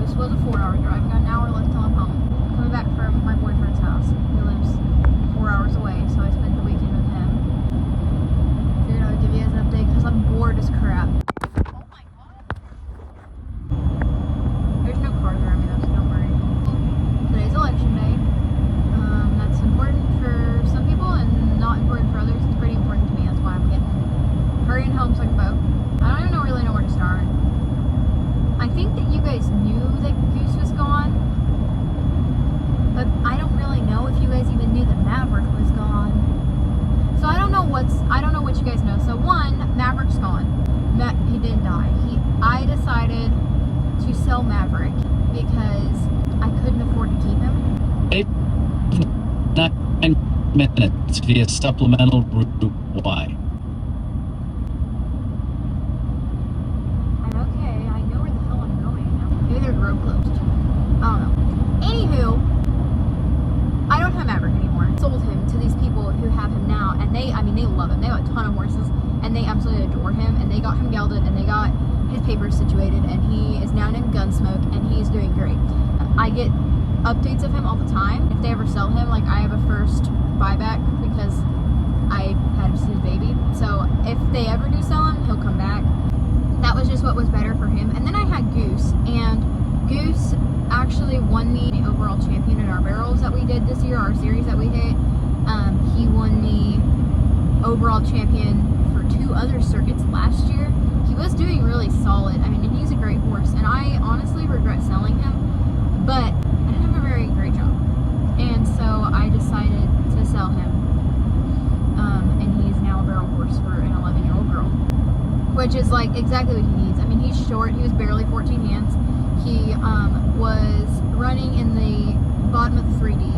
This was a 4-hour drive. I got an hour left till I'm home. Coming back from my boyfriend's house. He lives 4 hours away, so I spent the weekend with him. Figured I would give you guys an update because I'm bored as crap. Oh my god. There's no cars around me though, so don't worry. Today's election day. That's important for some people and not important for others. It's pretty important to me. That's why I'm hurrying home so I can vote. I don't even really know where to start. I think that you guys knew that Goose was gone, but I don't really know if you guys even knew that Maverick was gone. So I don't know what you guys know. So one, Maverick's gone. He didn't die. I decided to sell Maverick because I couldn't afford to keep him. 9 minutes via supplemental route Y. I'm okay. I know where the hell I'm going now. Maybe there's road closed. I don't know. Anywho, I don't have Maverick anymore. I sold him to these people who have him now, and they love him. They have a ton of horses, and they absolutely adore him, and they got him gelded, and they got his papers situated, and he is now named Gunsmoke, and he's doing great. I get updates of him all the time. If they ever sell him, like I have a first buyback because I had his baby. So if they ever do sell him, he'll come back. That was just what was better for him. And then I had Goose, and Goose actually won me the overall champion in our barrels that we did this year, our series that we hit. He won me overall champion for 2 other circuits last year. He was doing really solid. I mean, and he's a great horse, and I honestly regret selling him, but I didn't have a very great job, and so I decided to sell him, and he's now a barrel horse for an 11-year-old girl, which is like exactly what he needs. I mean, he's short. He was barely 14 hands. He was running in the bottom of the 3D,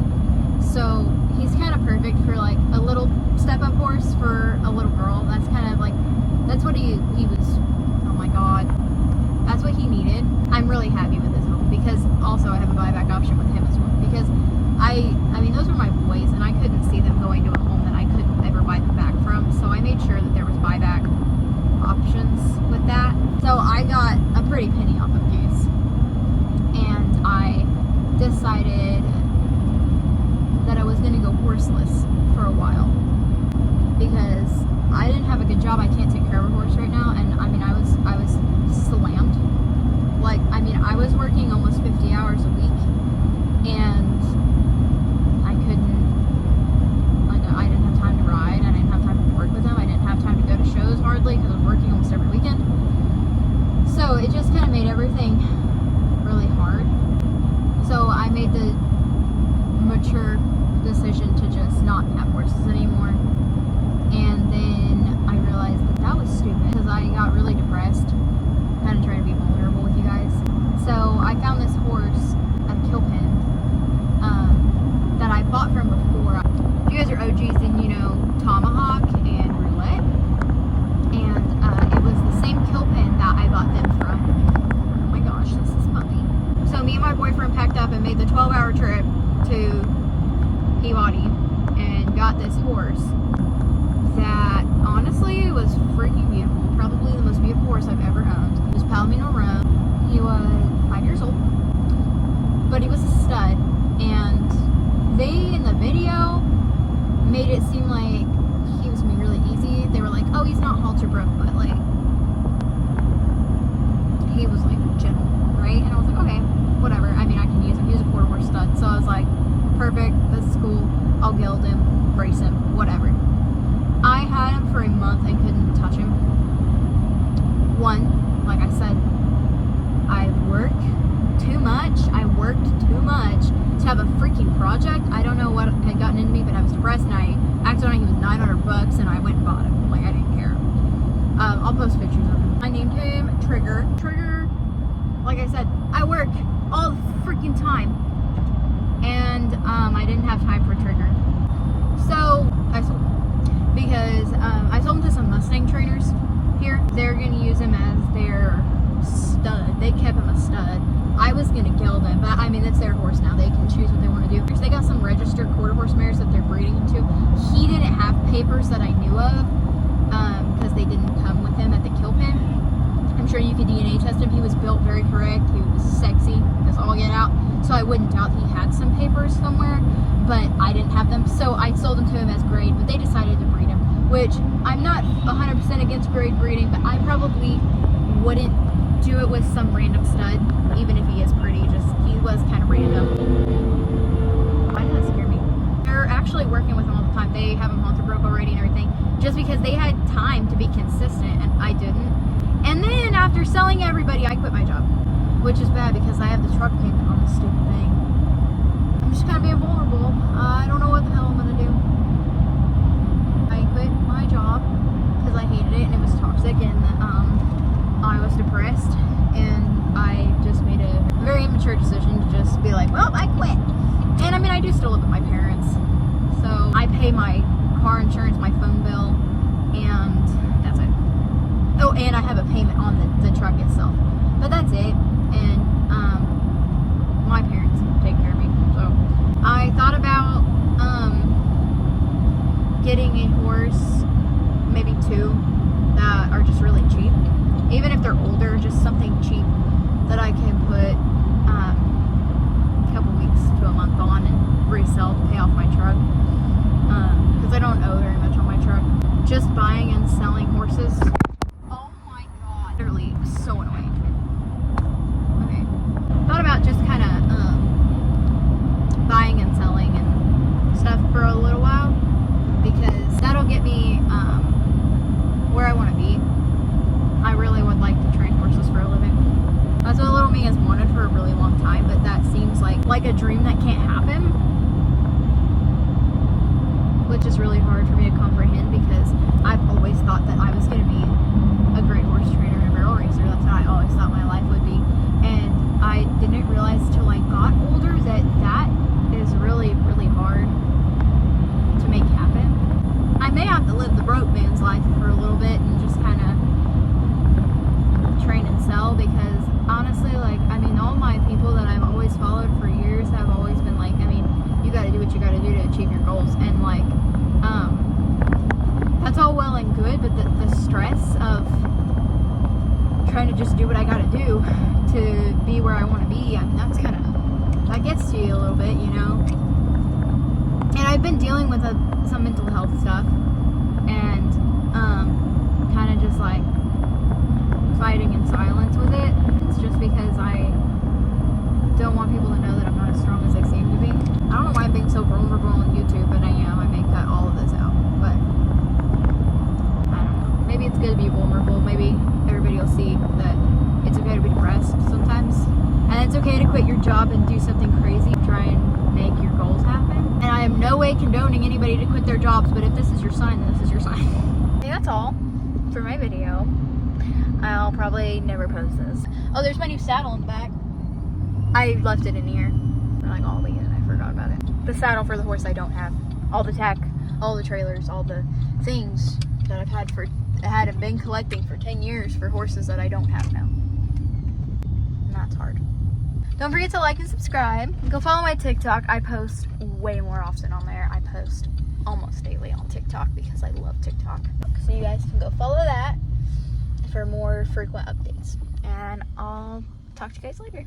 so he's kind of perfect for like a little step-up horse for a little girl. That's kind of like, that's what he was, oh my god, that's what he needed. I'm really happy with this home because also I have a buyback option with him as well, because I mean those were my boys, and I couldn't see them going to a home that I couldn't ever buy them back from, so I made sure that there was buyback options with that. So I got a pretty penny off of Goose, and I decided that I was going to go horseless for a while because I didn't have a good job. I can't take care of a horse right now, and I mean I was slammed. Like, I mean, I was working almost 50 hours a week, and I didn't have time to ride, I didn't have time to work with them, I didn't have time to go to shows hardly because I was working almost every weekend. So it just kind of made everything really hard. So I made the mature decision to just not have horses anymore. And then I realized that that was stupid because I got really depressed, kind of trying to be vulnerable with you guys. So I found this horse at a kill pen that I bought from before. If you guys are OGs, then you know Tomahawk and Roulette. And it was the same kill pen that I bought them from. Oh my gosh, this is funny. So me and my boyfriend packed up and made the 12-hour trip to Peabody and got this horse that honestly was freaking beautiful. Probably the most beautiful horse I've ever owned. He was Palomino Roan. He was 5 years old, but he was a stud, and they in the video made it seem like he was gonna be really easy. They were like, oh, he's not halter broke, but like he was like gentle, right? And I was like, okay, whatever. I mean, I can use him. He was a quarter horse stud, so I was like, perfect, this is cool. I'll gild him, brace him, whatever. I had him for a month and couldn't touch him. One, like I said, I worked too much to have a freaking project. I don't know what had gotten into me, but I was depressed, and I acted on it. He was $900, and I went and bought him. Like, I didn't care. I'll post pictures of him. I named him Trigger. Trigger, like I said, I work all the freaking time, and I didn't have time for Trigger. So I sold him because I sold him to some Mustang trainers here. They're going to use him as their stud. They kept him a stud. I was going to gild him, but I mean, it's their horse now. They can choose what they want to do. They got some registered quarter horse mares that they're breeding him to. He didn't have papers that I knew of because they didn't come with him at the kill pen. I'm sure you could DNA test him. He was built very correct. He was sexy as all get out. So I wouldn't doubt he had some papers somewhere, but I didn't have them. So I sold them to him as grade, but they decided to breed him, which I'm not 100% against grade breeding, but I probably wouldn't do it with some random stud, even if he is pretty. Just, he was kind of random. Why did that scare me? They're actually working with him all the time. They have him haunted broke already and everything, just because they had time to be consistent and I didn't. And then after selling everybody, I quit my job, which is bad because I have the truck payment on this stupid thing. I'm just kind of being vulnerable. I don't know what the hell I'm gonna do. I quit my job because I hated it and it was toxic, and I was depressed, and I just made a very immature decision to just be like, well, I quit. And I mean, I do still live with my parents, so I pay my car insurance, my phone bill, and that's it. Oh, and I have a payment on the truck itself. But that's it. And my parents take care of me. So I thought about getting a horse, maybe 2, that are just really cheap. Even if they're older, just something cheap that I can put a couple weeks to a month on and resell to pay off my truck. Because I don't owe very much on my truck. Just buying and selling horses. Oh my god. Literally so annoying. Okay. Thought about just kind of buying and selling and stuff for a little while. Because that'll get me where I want to be. I really would like to train horses for a living. That's what little me has wanted for a really long time, but that seems like a dream that can't happen. Which is really hard for me to comprehend because I've always thought that I was going to be a great horse trainer and barrel racer. That's how I always thought my life would be. And I didn't realize till I got older that that is really, really hard to make happen. I may have to live the broke man's life for a little bit and just kind of train and sell, because honestly, like, I mean, all my people that I've always followed for years have always been like, I mean, you got to do what you got to do to achieve your goals. And like, that's all well and good, but the stress of trying to just do what I got to do to be where I want to be, I mean, that's kind of, that gets to you a little bit, you know. And I've been dealing with some mental health stuff, and kind of just like fighting in silence with it. It's just because I don't want people to know that I'm not as strong as I seem to be. I don't know why I'm being so vulnerable on YouTube, but I am. I may cut all of this out, but I don't know. Maybe it's good to be vulnerable. Maybe everybody will see that it's okay to be depressed sometimes, and it's okay to quit your job and do something crazy, try and make your goals happen. And I am no way condoning anybody to quit their jobs, but if this is your sign, then this is your sign. Okay, that's all for my video. I'll probably never post this. Oh, there's my new saddle in the back. I left it in here for like all weekend. I forgot about it. The saddle for the horse I don't have. All the tack, all the trailers, all the things that I've had and been collecting for 10 years for horses that I don't have now. And that's hard. Don't forget to like and subscribe. Go follow my TikTok. I post way more often on there. I post almost daily on TikTok because I love TikTok. So you guys can go follow that for more frequent updates. And I'll talk to you guys later.